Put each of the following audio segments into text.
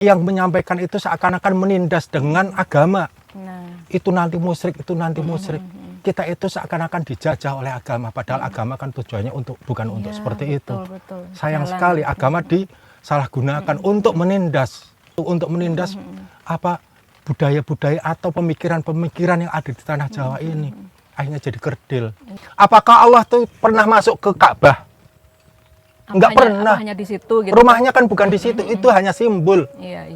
Yang menyampaikan itu seakan-akan menindas dengan agama. Nah. Itu nanti musyrik, itu nanti musyrik. Kita itu seakan-akan dijajah oleh agama, padahal agama kan tujuannya bukan untuk seperti itu. Betul. Sayang sekali agama disalahgunakan untuk menindas apa budaya-budaya atau pemikiran-pemikiran yang ada di tanah Jawa ini. Akhirnya jadi kerdil. Apakah Allah tuh pernah masuk ke Ka'bah? Enggak pernah. Hanya di situ gitu. Rumahnya kan bukan di situ, itu hanya simbol. Iya.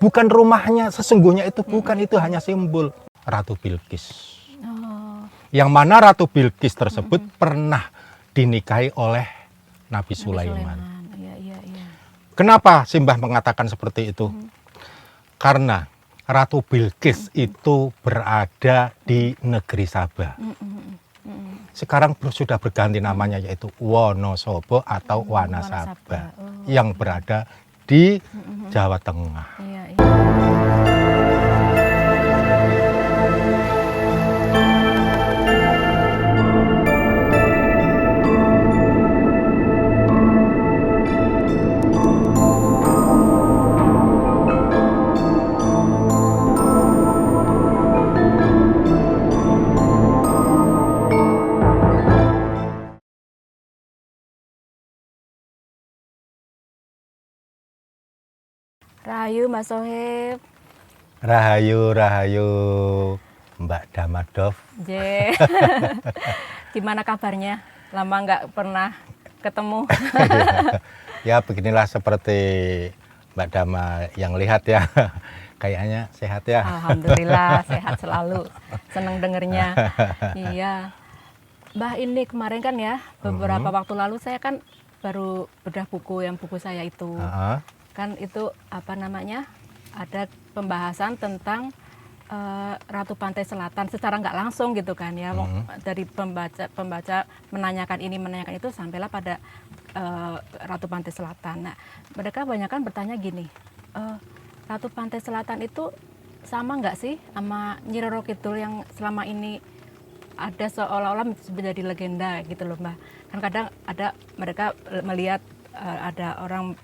Bukan rumahnya sesungguhnya itu, bukan, itu hanya simbol. Ratu Bilqis. Yang mana Ratu Bilqis tersebut pernah dinikahi oleh Nabi Sulaiman. Iya. Kenapa Simbah mengatakan seperti itu? Karena Ratu Bilqis itu berada di negeri Sabah. Sekarang sudah berganti namanya, yaitu Wonosobo atau Wanasaba, yang berada di Jawa Tengah. Iya. Rahayu Mbak Sohib. Rahayu Mbak Damadov. Gimana kabarnya? Lama nggak pernah ketemu. Ya beginilah seperti Mbak Dama yang lihat ya. Kayaknya sehat ya. Alhamdulillah sehat selalu. Seneng dengernya. Iya. Mbah, ini kemarin kan ya, beberapa waktu lalu saya kan baru bedah buku saya itu. Kan itu apa namanya, ada pembahasan tentang Ratu Pantai Selatan secara nggak langsung gitu kan ya. Dari pembaca menanyakan itu sampailah pada Ratu Pantai Selatan. Nah, mereka banyak kan bertanya gini, Ratu Pantai Selatan itu sama nggak sih sama Nyi Roro Kidul yang selama ini ada seolah-olah menjadi legenda gitu loh Mbak. Kan kadang ada mereka melihat ada orang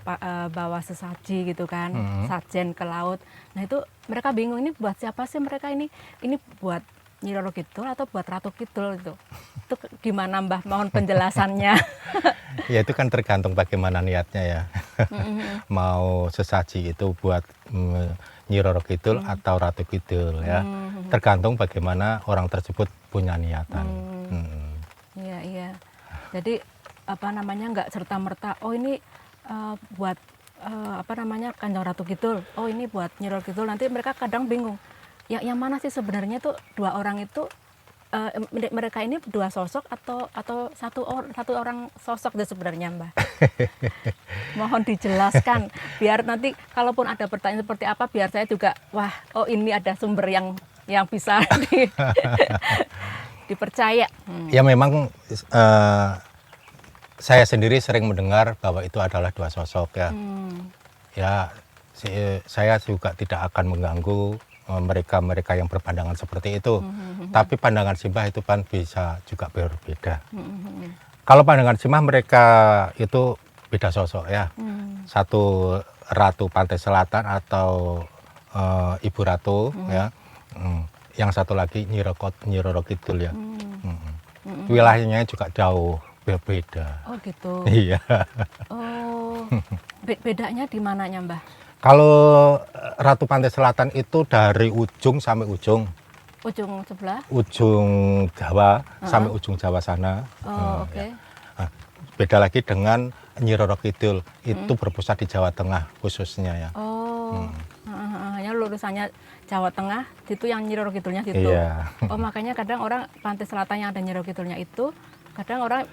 bawa sesaji gitu kan, sajen ke laut. Nah itu mereka bingung, ini buat siapa sih mereka ini? Ini buat Nyi Roro Kidul atau buat Ratu Kidul itu? Itu gimana Mbah? Mohon penjelasannya. Ya itu kan tergantung bagaimana niatnya ya. Mau sesaji itu buat Nyi Roro Kidul atau Ratu Kidul ya. Tergantung bagaimana orang tersebut punya niatan. Iya. Jadi apa namanya, nggak serta-merta oh ini buat apa namanya Kanjeng Ratu Kidul, oh ini buat Nyi Roro Kidul. Nanti mereka kadang bingung yang mana sih sebenarnya tuh dua orang itu, mereka ini dua sosok atau satu orang sosok deh sebenarnya Mbak. Mohon dijelaskan biar nanti kalaupun ada pertanyaan seperti apa biar saya juga oh ini ada sumber yang bisa dipercaya. Ya memang saya sendiri sering mendengar bahwa itu adalah dua sosok ya. Ya saya juga tidak akan mengganggu mereka yang berpandangan seperti itu. Tapi pandangan Simbah itu kan bisa juga berbeda. Kalau pandangan Simbah mereka itu beda sosok ya. Satu Ratu Pantai Selatan atau Ibu Ratu ya. Yang satu lagi Nyi Roro Kidul ya. Wilayahnya juga jauh berbeda. Oh gitu. Iya. Oh, bedanya di mananya Mbah? Kalau Ratu Pantai Selatan itu dari ujung sampai ujung. Ujung sebelah? Ujung Jawa sampai ujung Jawa sana. Oh, oke. Ya. Beda lagi dengan Nyi Roro Kidul, itu berpusat di Jawa Tengah khususnya ya. Oh, hanya lurusannya Jawa Tengah, itu yang Nyi Roro Kidulnya situ. Iya. Oh, makanya kadang orang Pantai Selatan yang ada Nyi Roro Kidulnya itu, kadang orang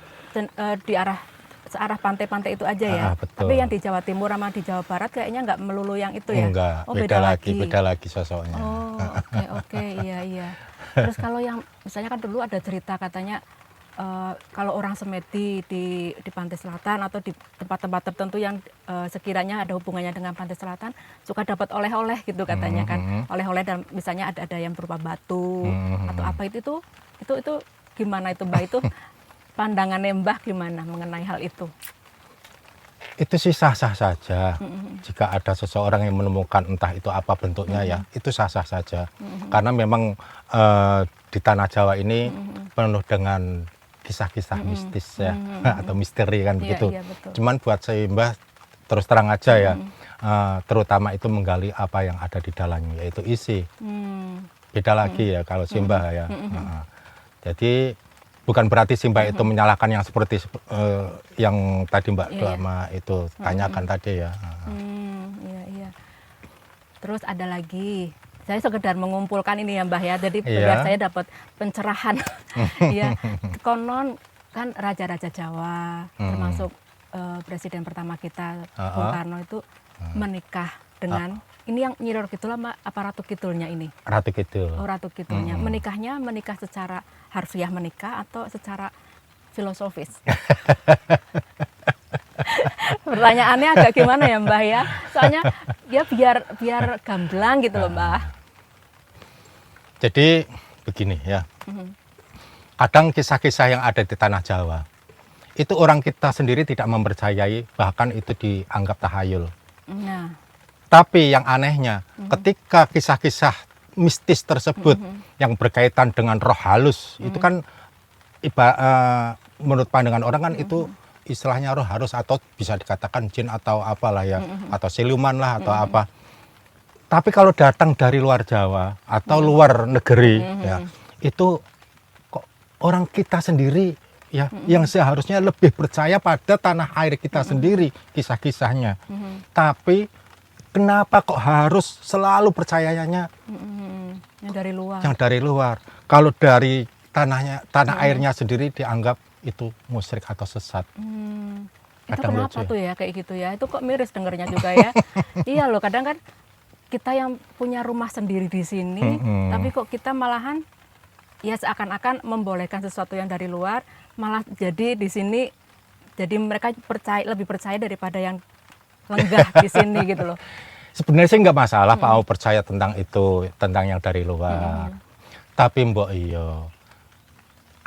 searah pantai-pantai itu aja ya. Betul. Tapi yang di Jawa Timur sama di Jawa Barat kayaknya nggak melulu yang itu ya. Enggak, oh, beda lagi sosoknya. Oh, oke, iya. Terus kalau yang misalnya kan dulu ada cerita katanya kalau orang Semedi di Pantai Selatan atau di tempat-tempat tertentu yang sekiranya ada hubungannya dengan Pantai Selatan suka dapat oleh-oleh gitu katanya kan. Oleh-oleh dan misalnya ada yang berupa batu atau apa itu gimana itu Mbak, itu pandangannya Mbah gimana mengenai hal itu? Itu sih sah-sah saja. Jika ada seseorang yang menemukan entah itu apa bentuknya ya, itu sah-sah saja. Karena memang di tanah Jawa ini penuh dengan kisah-kisah mistis ya, atau misteri kan begitu. Iya, betul. Cuman buat Simbah terus terang aja ya, terutama itu menggali apa yang ada di dalamnya, yaitu isi. Beda lagi ya kalau Simbah ya. Jadi bukan berarti Simbah itu menyalahkan yang seperti yang tadi Mbak Dharma itu tanyakan tadi ya. Iya. Terus ada lagi, saya sekedar mengumpulkan ini ya Mbah ya, jadi biar saya dapat pencerahan. Ya, konon kan raja-raja Jawa, termasuk presiden pertama kita Bung Karno itu menikah dengan ini yang Nyi Roro Kidul apa Ratu Kidulnya ini? Ratu Kidul. Oh, Ratu Kidulnya. Menikah secara harfiah menikah atau secara filosofis? Pertanyaannya agak gimana ya Mbah ya? Soalnya ya biar gamblang gitu loh Mbah. Jadi begini ya. Kadang kisah-kisah yang ada di tanah Jawa itu orang kita sendiri tidak mempercayai, bahkan itu dianggap tahayul. Nah. Tapi yang anehnya, ketika kisah-kisah mistis tersebut yang berkaitan dengan roh halus, itu kan menurut pandangan orang kan itu istilahnya roh halus atau bisa dikatakan jin atau apalah ya, atau siluman lah atau apa. Tapi kalau datang dari luar Jawa atau luar negeri, ya itu kok orang kita sendiri ya yang seharusnya lebih percaya pada tanah air kita sendiri kisah-kisahnya. Tapi kenapa kok harus selalu percayanya yang dari luar? Yang dari luar. Kalau dari tanah airnya sendiri dianggap itu musyrik atau sesat. Itu kenapa tuh ya kayak gitu ya? Itu kok miris dengernya juga ya. Iya loh, kadang kan kita yang punya rumah sendiri di sini, tapi kok kita malahan ya seakan-akan membolehkan sesuatu yang dari luar, malah jadi di sini jadi mereka lebih percaya daripada yang lenggah di sini gitu loh. Sebenarnya sih nggak masalah Pak Au percaya tentang itu, tentang yang dari luar. Tapi Mbok iyo,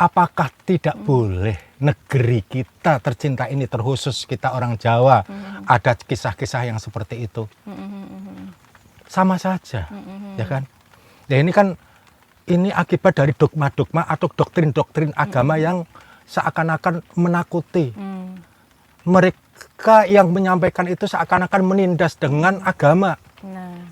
apakah tidak boleh negeri kita tercinta ini, terkhusus kita orang Jawa, ada kisah-kisah yang seperti itu? Sama saja, ya kan? Ya ini akibat dari dogma-dogma atau doktrin-doktrin agama yang seakan-akan menakuti. Mereka yang menyampaikan itu seakan-akan menindas dengan agama.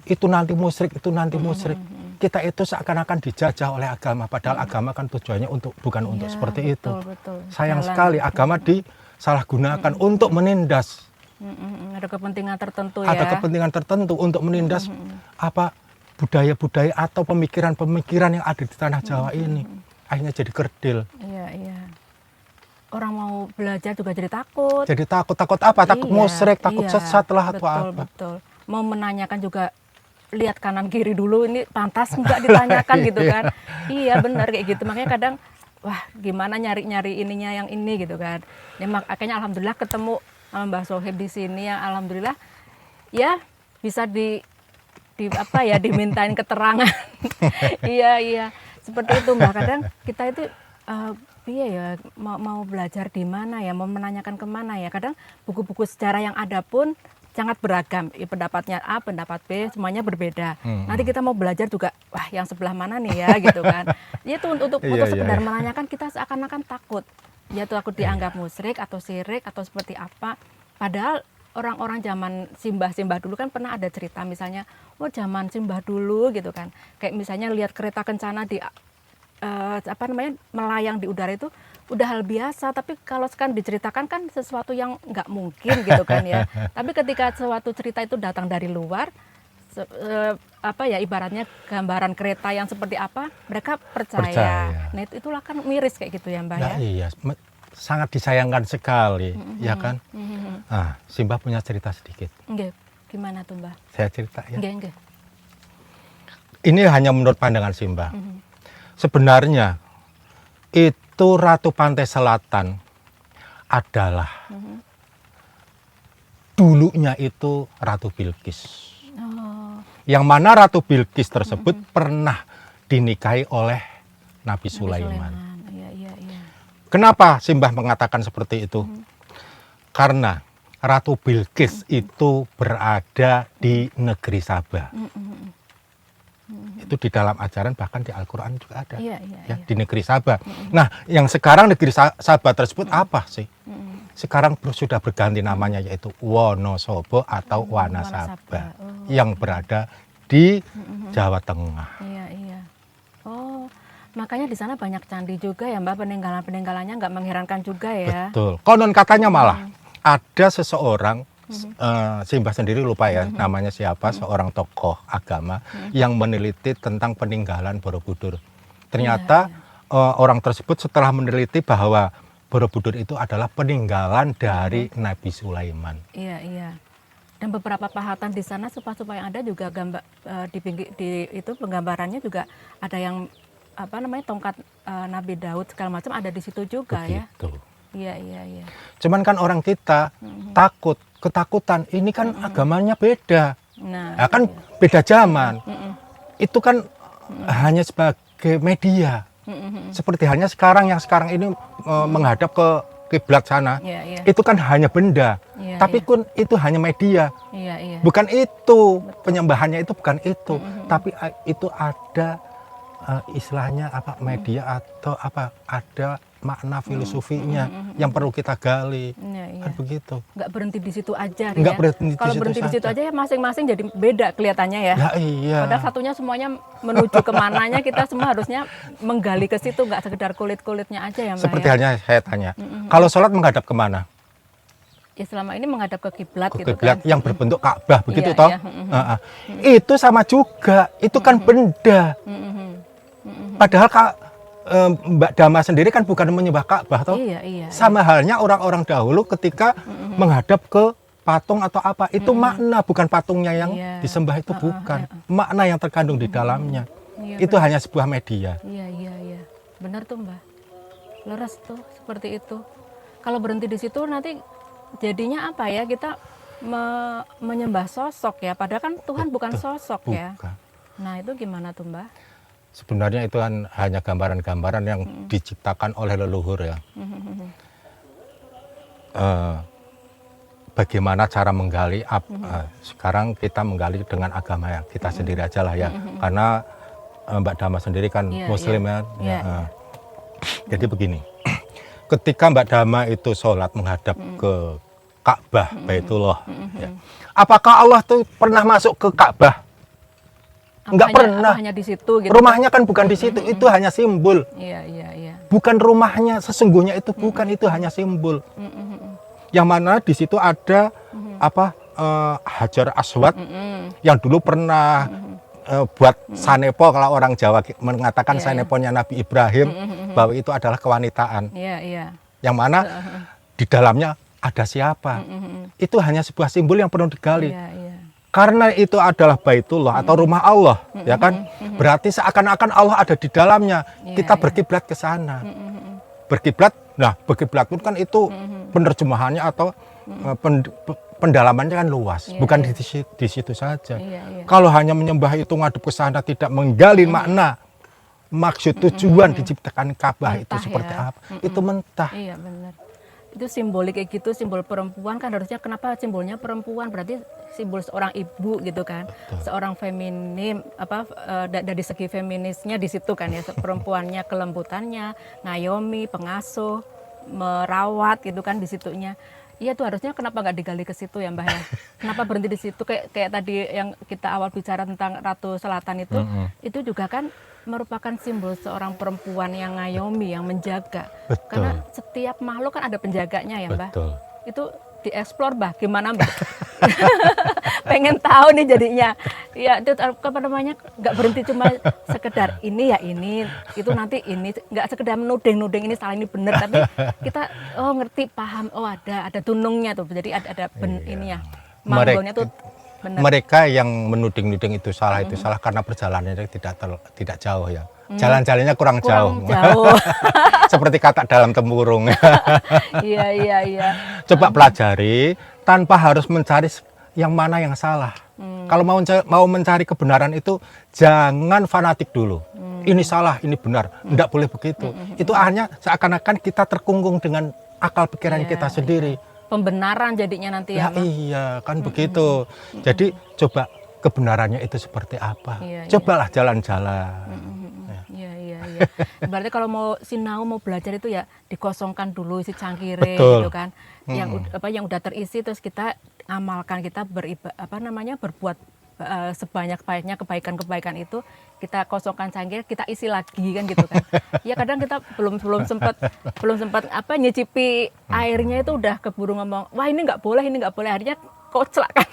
Itu nanti musyrik, itu nanti musyrik. Kita itu seakan-akan dijajah oleh agama, padahal agama kan tujuannya bukan untuk seperti itu. Betul. Sayang sekali agama disalahgunakan untuk menindas. Ada kepentingan tertentu ya. Ada kepentingan tertentu untuk menindas budaya-budaya atau pemikiran-pemikiran yang ada di tanah Jawa ini. Akhirnya jadi kerdil. Iya. Orang mau belajar juga jadi takut. Jadi takut apa? Takut musyrik, takut sesat lah atau apa. Betul. Mau menanyakan juga lihat kanan kiri dulu, ini pantas enggak ditanyakan gitu kan. Iya benar kayak gitu. Makanya kadang wah gimana nyari ininya yang ini gitu kan. Ya makanya alhamdulillah ketemu sama Mbah Sohib di sini yang alhamdulillah ya bisa dimintain keterangan. Iya. Seperti itu Mbak. Kadang kita itu mau belajar di mana ya, mau menanyakan kemana ya. Kadang buku-buku sejarah yang ada pun sangat beragam, pendapatnya A, pendapat B, semuanya berbeda. Nanti kita mau belajar juga, wah yang sebelah mana nih ya gitu kan. Itu untuk sekedar menanyakan kita seakan-akan takut. Ya takut dianggap musyrik atau syirik atau seperti apa. Padahal orang-orang zaman Simbah dulu kan pernah ada cerita misalnya, zaman Simbah dulu gitu kan. Kayak misalnya lihat kereta kencana di melayang di udara itu udah hal biasa, tapi kalau sekarang diceritakan kan sesuatu yang nggak mungkin gitu kan ya. Tapi ketika suatu cerita itu datang dari luar, ibaratnya gambaran kereta yang seperti apa, mereka percaya. Nah itulah kan miris kayak gitu ya Mbak ya. Iya, sangat disayangkan sekali, ya kan. Nah, Simbah punya cerita sedikit. Nggih, gimana tuh Mbak? Saya cerita ya. Nggih. Ini hanya menurut pandangan Simbah. Sebenarnya itu Ratu Pantai Selatan adalah dulunya itu Ratu Bilqis. Yang mana Ratu Bilqis tersebut pernah dinikahi oleh Nabi Sulaiman. Iya. Kenapa Simbah mengatakan seperti itu? Karena Ratu Bilqis itu berada di negeri Sabah. Itu di dalam ajaran, bahkan di Al-Quran juga ada. Di negeri Sabah. Nah, yang sekarang negeri Sabah tersebut apa sih? Sekarang sudah berganti namanya, yaitu Wonosobo atau Wanasaba, yang berada di Jawa Tengah. Oh, makanya di sana banyak candi juga ya Mbak, peninggalan-peninggalannya nggak mengherankan juga ya. Betul. Konon katanya malah ada seseorang, Simbah sendiri lupa ya namanya siapa, seorang tokoh agama yang meneliti tentang peninggalan Borobudur. Ternyata orang tersebut setelah meneliti bahwa Borobudur itu adalah peninggalan dari Nabi Sulaiman. Iya. Dan beberapa pahatan di sana stupa-stupa yang ada juga gambar di itu penggambarannya juga ada yang tongkat Nabi Daud segala macam ada di situ juga. Begitu. Ya. Iya. Cuman kan orang kita ketakutan. Ini kan agamanya beda. Nah, kan beda zaman. Itu kan hanya sebagai media. Seperti halnya sekarang ini menghadap ke kiblat sana. Itu kan hanya benda. Tapi pun itu hanya media. Bukan itu penyembahannya, itu bukan itu. Tapi itu ada istilahnya media atau ada makna filosofinya yang perlu kita gali. Kan begitu. Nggak berhenti di situ aja. Nggak berhenti Kalau berhenti di situ aja ya masing-masing jadi beda kelihatannya ya. Iya. Padahal satunya semuanya menuju kemananya, kita semua harusnya menggali ke situ, nggak sekedar kulit-kulitnya aja ya Mbak. Seperti halnya saya tanya, kalau sholat menghadap kemana? Ya selama ini menghadap ke kiblat gitu kan. Yang berbentuk Ka'bah begitu toh. Itu sama juga, itu kan benda. Padahal Mbak Dama sendiri kan bukan menyembah Ka'bah toh. Iya. Sama halnya orang-orang dahulu ketika menghadap ke patung atau apa, itu makna, bukan patungnya yang disembah, itu bukan. Makna yang terkandung di dalamnya. Itu hanya sebuah media. Iya. Benar tuh Mbak. Leres tuh seperti itu. Kalau berhenti di situ nanti jadinya apa ya, kita menyembah sosok ya, padahal kan Tuhan bukan sosok ya. Nah itu gimana tuh Mbak? Sebenarnya itu kan hanya gambaran-gambaran yang diciptakan oleh leluhur ya. Bagaimana cara menggali? Sekarang kita menggali dengan agama ya, kita sendiri aja lah ya. Karena Mbak Dama sendiri kan Muslim ya. Jadi begini, ketika Mbak Dama itu sholat menghadap ke Ka'bah, Baitullah, apakah Allah tuh pernah masuk ke Ka'bah? Enggak pernah. Hanya di situ gitu. Rumahnya kan bukan di situ, itu hanya simbol. Iya. Bukan rumahnya sesungguhnya, itu bukan, itu hanya simbol. Yang mana di situ ada Hajar Aswad yang dulu pernah buat sanepo, kalau orang Jawa mengatakan saneponya Nabi Ibrahim, bahwa itu adalah kewanitaan. Yang mana di dalamnya ada siapa? Itu hanya sebuah simbol yang perlu digali. Karena itu adalah Baitullah atau rumah Allah, ya kan? Berarti seakan-akan Allah ada di dalamnya. Kita berkiblat ke sana. Berkiblat, nah berkiblat pun kan itu penerjemahannya atau pendalamannya kan luas, bukan di situ saja. Kalau hanya menyembah itu ngadep ke sana, tidak menggali makna, maksud tujuan diciptakan Ka'bah itu seperti apa? Itu mentah. Iya benar. Itu simbolik kayak gitu, simbol perempuan kan harusnya, kenapa simbolnya perempuan? Berarti simbol seorang ibu gitu kan. Betul. Seorang feminim, dari segi feminisnya di situ kan ya, perempuannya, kelembutannya, ngayomi, pengasuh, merawat gitu kan di situnya. Iya tuh harusnya, kenapa nggak digali ke situ ya Mbak ya? Kenapa berhenti di situ, kayak tadi yang kita awal bicara tentang Ratu Selatan itu juga kan merupakan simbol seorang perempuan yang ngayomi, yang menjaga. Betul. Karena setiap makhluk kan ada penjaganya ya Mbak. Betul. Itu dieksplor Mbak, gimana Mbak? Pengen tahu nih jadinya. Ya itu nggak berhenti cuma sekedar ini ya ini, itu nanti ini, nggak sekedar menuding ini salah ini benar, tapi kita ngerti, paham, ada tunungnya tuh. Jadi ada ini ya. Manggolnya tuh benar. Mereka yang menuding-nuding itu salah karena perjalanannya tidak jauh ya. Jalan-jalannya kurang jauh. Seperti kata dalam tempurung. Iya. Coba pelajari tanpa harus mencari yang mana yang salah. Kalau mau mencari kebenaran itu jangan fanatik dulu. Ini salah, ini benar. Tidak boleh begitu. Itu hanya seakan-akan kita terkungkung dengan akal pikiran kita sendiri. pembenaran jadinya nanti ya. Iya, kan begitu. Jadi coba kebenarannya itu seperti apa? Iya, Cobalah jalan-jalan. Iya. Berarti kalau mau sinau mau belajar itu ya dikosongkan dulu isi cangkire Betul. gitu kan. Yang udah terisi terus kita amalkan, kita berbuat sebanyak-banyaknya kebaikan-kebaikan itu kita kosongkan cangkir, kita isi lagi kan gitu kan. Ya kadang kita belum sempat nyicipi airnya itu udah keburu ngomong, wah ini nggak boleh, akhirnya koclak kan.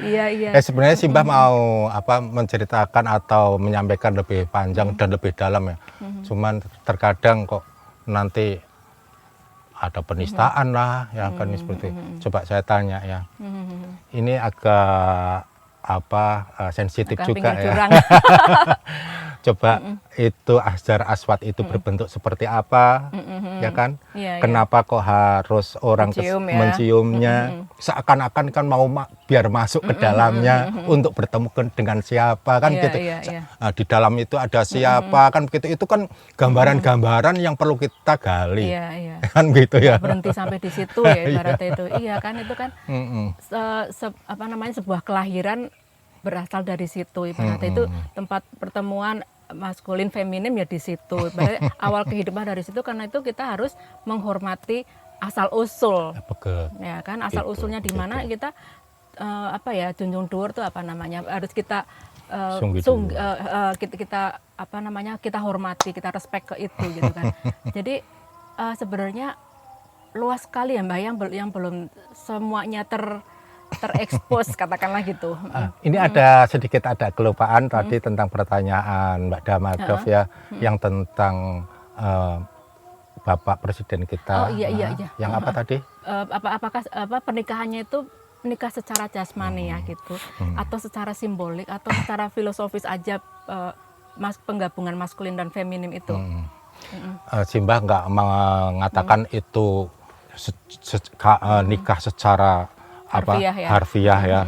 Iya. Sebenarnya Simbah mau menceritakan atau menyampaikan lebih panjang dan lebih dalam ya. Cuman terkadang kok nanti ada penistaan lah ya kan seperti itu. Coba saya tanya ya. Ini agak sensitif juga ya. Coba itu Hajar Aswad itu berbentuk seperti apa, ya kan? Iya. Kenapa kok harus orang menciumnya? Seakan-akan kan mau biar masuk ke dalamnya untuk bertemu dengan siapa kan gitu. Iya. Nah, di dalam itu ada siapa kan begitu. Itu kan gambaran-gambaran yang perlu kita gali. Iya. Kan gitu ya. Berhenti sampai di situ ya ibaratnya itu. Iya kan itu kan sebuah kelahiran berasal dari situ, ibaratnya itu tempat pertemuan maskulin feminim ya di situ. Ibaratnya awal kehidupan dari situ, karena itu kita harus menghormati asal usul. Ya kan, asal usulnya di mana kita junjung dhuwur tuh harus kita kita hormati, kita respect ke itu gitu kan. Jadi sebenarnya luas sekali ya Mbak yang belum semuanya terekspos katakanlah gitu. Ini sedikit ada kelupaan tadi tentang pertanyaan Mbak Damadov ya, yang tentang Bapak Presiden kita. Oh iya. Yang apa tadi? Apakah pernikahannya itu menikah secara jasmani ya gitu, atau secara simbolik atau secara filosofis aja, penggabungan maskulin dan feminim itu. Simbah nggak mengatakan itu nikah secara harfiah ya.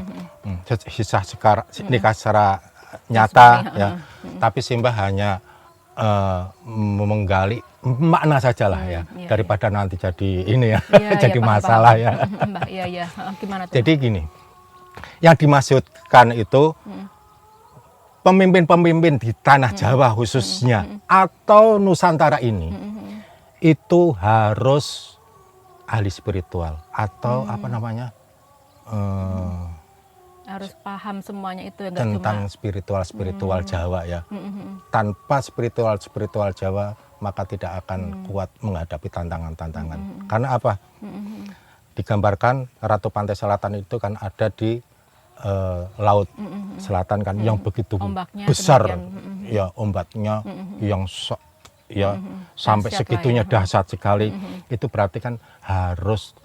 Nikah secara nyata ya. Tapi Simbah hanya menggali makna sajalah ya. Daripada nanti jadi ini ya, jadi masalah ya. Iya. Gimana tuh? Jadi gini, yang dimaksudkan itu pemimpin-pemimpin di tanah Jawa khususnya atau Nusantara ini itu harus ahli spiritual atau harus paham semuanya itu ya, tentang spiritual Jawa ya. Tanpa spiritual Jawa maka tidak akan kuat menghadapi tantangan-tantangan. Karena apa? Digambarkan Ratu Pantai Selatan itu kan ada di laut selatan kan, yang begitu ombaknya besar ya, ombaknya yang sampai segitunya dahsyat sekali. Itu berarti kan harus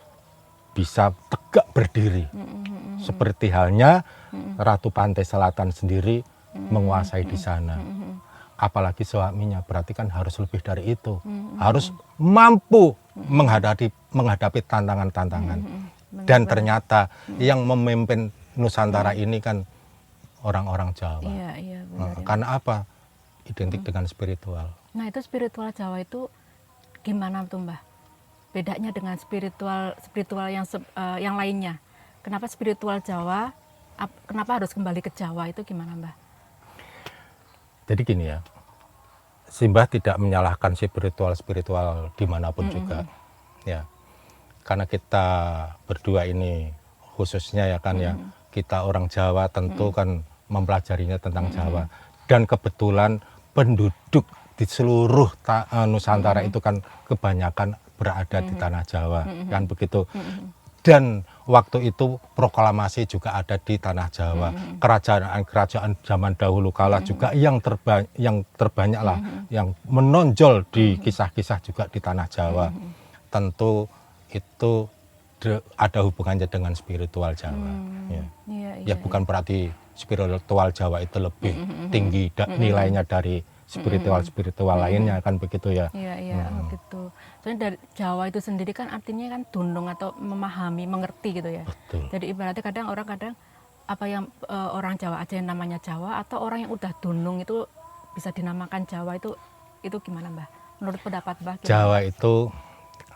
bisa tegak berdiri, seperti halnya Ratu Pantai Selatan sendiri menguasai di sana. Apalagi suaminya, berarti kan harus lebih dari itu, harus mampu menghadapi tantangan-tantangan. Dan ternyata yang memimpin Nusantara ini kan orang-orang Jawa. Iya, benar. Karena apa? Identik dengan spiritual. Nah itu spiritual Jawa itu gimana tuh Mbah? Bedanya dengan spiritual yang lainnya. Kenapa spiritual Jawa? Kenapa harus kembali ke Jawa itu gimana Mbah? Jadi gini ya, Simbah tidak menyalahkan spiritual dimanapun juga, ya. Karena kita berdua ini khususnya ya kan ya, kita orang Jawa tentu kan mempelajarinya tentang Jawa. Dan kebetulan penduduk di seluruh Nusantara itu kan kebanyakan berada di tanah Jawa, kan begitu. Dan waktu itu proklamasi juga ada di tanah Jawa. Kerajaan zaman dahulu kala juga yang terbanyak lah, yang menonjol di kisah-kisah juga di tanah Jawa. Tentu itu ada hubungannya dengan spiritual Jawa. Ya bukan berarti spiritual Jawa itu lebih tinggi nilainya dari spiritual lainnya kan begitu ya. Iya, gitu. Soalnya dari Jawa itu sendiri kan artinya kan dunung atau memahami, mengerti gitu ya. Betul. Jadi ibaratnya kadang apa yang orang Jawa aja yang namanya Jawa, atau orang yang udah dunung itu bisa dinamakan Jawa, itu gimana Mbah? Menurut pendapat Mbah? Jawa itu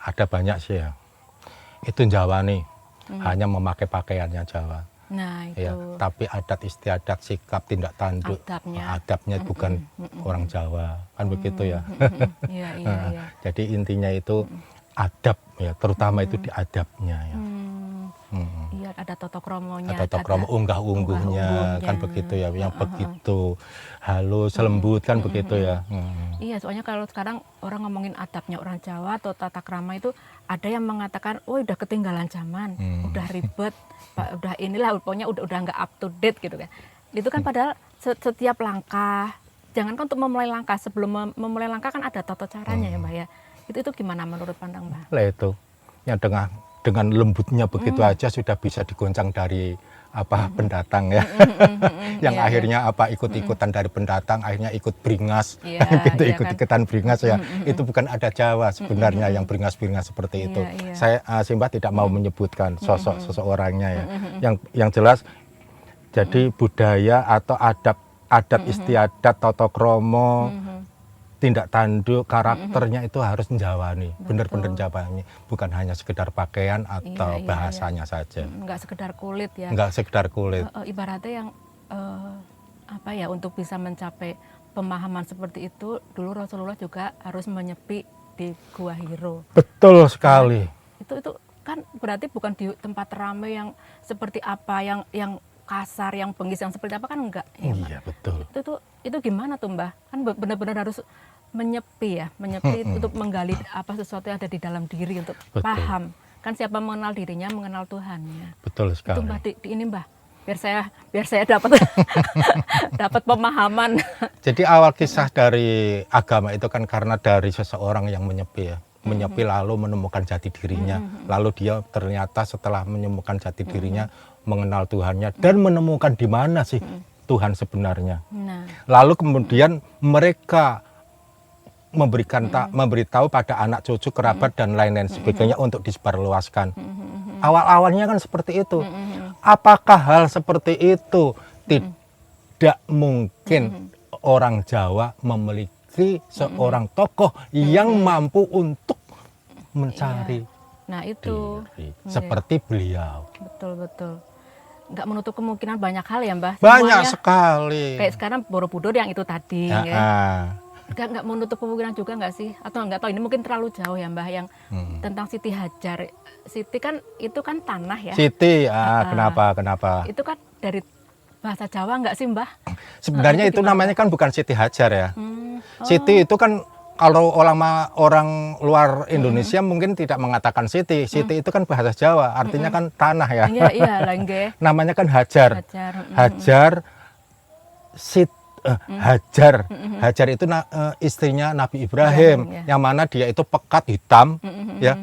ada banyak sih ya. itu Jawa nih, hanya memakai pakaiannya Jawa. Nah, itu. Ya, tapi adat istiadat, sikap, tindak tanduk, adabnya bukan orang Jawa, kan begitu ya. Iya, iya, iya. Jadi intinya itu adab ya, terutama itu di adabnya ya. Iya, ada tata kromonya, ada tata kromo, unggah-ungguhnya, kan begitu ya, yang begitu halus, lembut, kan begitu ya. Iya, soalnya kalau sekarang orang ngomongin adabnya orang Jawa atau tata krama itu ada yang mengatakan, oh udah ketinggalan zaman, udah ribet, udah inilah, pokoknya udah nggak up to date gitu kan. Itu kan padahal setiap langkah, jangankan untuk memulai langkah, sebelum memulai langkah kan ada tata caranya ya Mbak ya. Itu gimana menurut pandang Mbak? Lah itu, yang dengan lembutnya begitu aja sudah bisa digoncang dari pendatang ya, yang akhirnya ikut-ikutan dari pendatang, akhirnya ikut beringas, gitu, ikut-ikutan beringas ya. Itu bukan ada Jawa sebenarnya yang beringas-beringas seperti itu. Saya Simbah tidak mau menyebutkan sosok seseorangnya ya. Yang jelas, jadi budaya atau adat istiadat, tata kromo, tindak tanduk, karakternya itu harus menjawani, benar-benar menjawani, bukan hanya sekedar pakaian atau bahasanya saja. Enggak sekedar kulit ya. Enggak sekedar kulit. Ibaratnya yang untuk bisa mencapai pemahaman seperti itu, dulu Rasulullah juga harus menyepi di Gua Hiro. Betul sekali. Itu kan berarti bukan di tempat ramai yang seperti apa, yang kasar, yang bengis, yang seperti apa kan enggak. Ya, iya, betul. Itu gimana tuh Mbah? Kan benar-benar harus menyepi untuk menggali sesuatu yang ada di dalam diri untuk paham. Kan siapa mengenal dirinya mengenal Tuhannya. Betul sekali. Itu Mbah di ini Mbah. Biar saya dapat dapat pemahaman. Jadi awal kisah dari agama itu kan karena dari seseorang yang menyepi ya. Menyepi lalu menemukan jati dirinya. Lalu dia ternyata setelah menemukan jati dirinya mengenal Tuhannya dan menemukan di mana sih Tuhan sebenarnya. Lalu kemudian mereka memberitahu pada anak cucu, kerabat dan lain-lain sebagainya untuk disebarluaskan. Awal-awalnya kan seperti itu. Apakah hal seperti itu tidak mungkin orang Jawa memiliki seorang tokoh yang mampu untuk mencari diri seperti beliau? Betul. Nggak menutup kemungkinan banyak hal ya Mbah. Banyak sekali. Kayak sekarang Borobudur yang itu tadi. Nggak menutup kemungkinan juga nggak sih? Atau nggak tahu, ini mungkin terlalu jauh ya Mbah, yang tentang Siti Hajar. Siti kan itu kan tanah ya. Siti, kenapa? Itu kan dari bahasa Jawa nggak sih Mbah? Sebenarnya itu namanya kan bukan Siti Hajar ya. Siti itu kan kalau orang luar Indonesia mungkin tidak mengatakan Siti. Siti itu kan bahasa Jawa, artinya kan tanah ya. Iya, Langge. Namanya kan Hajar. Hajar, Hajar itu istrinya Nabi Ibrahim, yang mana dia itu pekat hitam, ya.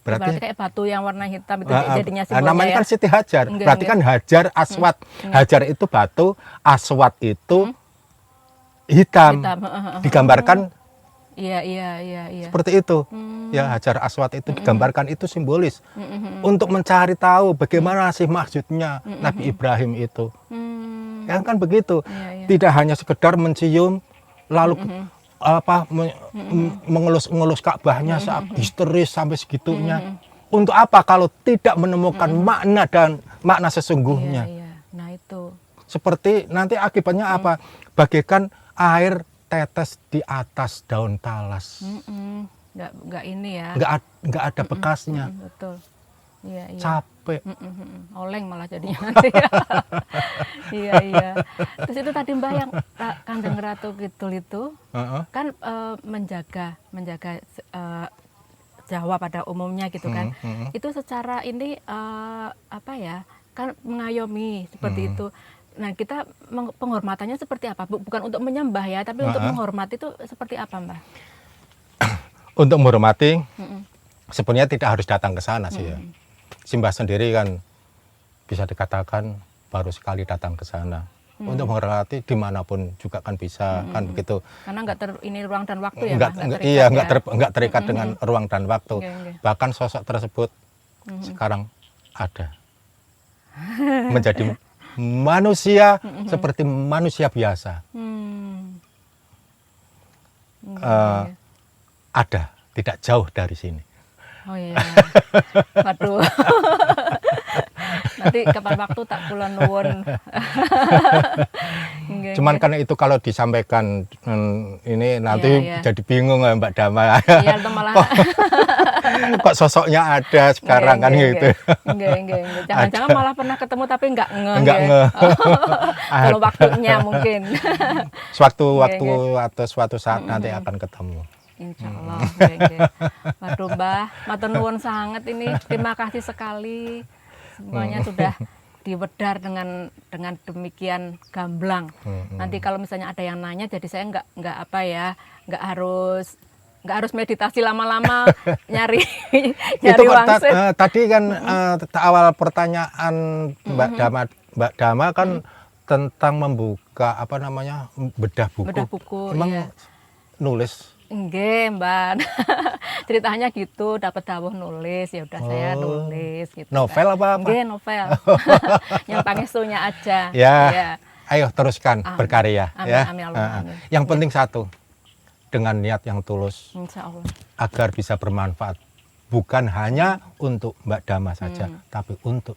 Berarti kayak batu yang warna hitam itu jadinya simbolnya. Namanya kan Siti Hajar. Berarti kan Hajar Aswad. Hajar itu batu, Aswad itu hitam. Digambarkan. Iya. Seperti itu. Ya, Hajar Aswad itu digambarkan, itu simbolis untuk mencari tahu bagaimana sih maksudnya Nabi Ibrahim itu. Kan begitu. Tidak hanya sekedar mencium lalu mengelus-ngelus Ka'bahnya histeris sampai segitunya. Untuk apa kalau tidak menemukan makna dan makna sesungguhnya? Nah, itu. Seperti nanti akibatnya apa? Bagaikan air tetes di atas daun talas. Nggak ini ya. Nggak ada bekasnya. Betul. Iya. Capek. Oleng malah jadinya nanti. Iya. Terus itu tadi Mbah yang Kanjeng Ratu Kidul itu kan menjaga Jawa pada umumnya gitu kan. Itu secara ini kan mengayomi seperti itu. Nah, kita penghormatannya seperti apa? Bukan untuk menyembah ya, tapi untuk menghormati itu seperti apa Mbah? Untuk menghormati sebenarnya tidak harus datang ke sana sih ya. Simbah sendiri kan bisa dikatakan baru sekali datang ke sana. Untuk menghormati dimanapun juga kan bisa, kan begitu. Karena ini ruang dan waktu ya? Nggak terikat dengan ruang dan waktu. Bahkan sosok tersebut sekarang ada. Menjadi manusia seperti manusia biasa. Ada, tidak jauh dari sini. Oh iya. Waduh. Nanti kapan waktu tak kula nuwun. Cuman kan itu kalau disampaikan ini nanti jadi bingung Mbak Dama. Iya, itu malah kok sosoknya ada sekarang kan gitu. Enggak. Jangan-jangan malah pernah ketemu tapi enggak nge. Kalau waktunya mungkin. Waktu atau suatu saat nanti akan ketemu. Insya Allah. Waduh Mbah, matur nuwun sangat ini. Terima kasih sekali. Semuanya sudah diwedar dengan demikian gamblang. Nanti kalau misalnya ada yang nanya, jadi saya nggak harus meditasi lama-lama nyari itu wangsit. Tadi kan awal pertanyaan Mbak Dama kan tentang membuka bedah buku. Emang iya. nulis? Enggak, Mbak. Ceritanya gitu, dapat dawuh nulis, ya udah saya nulis gitu. Novel apa? Enggak, novel. Yang pangestunya aja. Ya. Ayo teruskan berkarya amin, ya. Amin, amin. Yang penting satu, dengan niat yang tulus. Insya Allah. Agar bisa bermanfaat. Bukan hanya untuk Mbak Dama saja, tapi untuk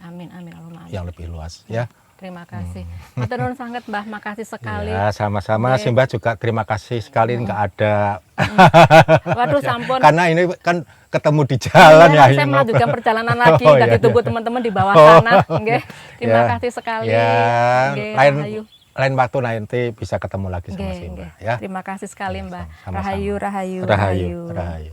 amin, Allahumma amin. Yang lebih luas ya. Terima kasih. Matur nuwun sangat Mbah, makasih sekali. Ya, sama-sama. Simbah juga terima kasih sekali nggak ada. Waduh, sampun. Karena ini kan ketemu di jalan ya. Saya melanjutkan perjalanan lagi, dan ditunggu teman-teman di bawah sana. Terima kasih sekali. Ya, lain waktu nanti bisa ketemu lagi sama Simbah ya. Terima kasih sekali Mbah. Sama-sama. Rahayu. Rahayu.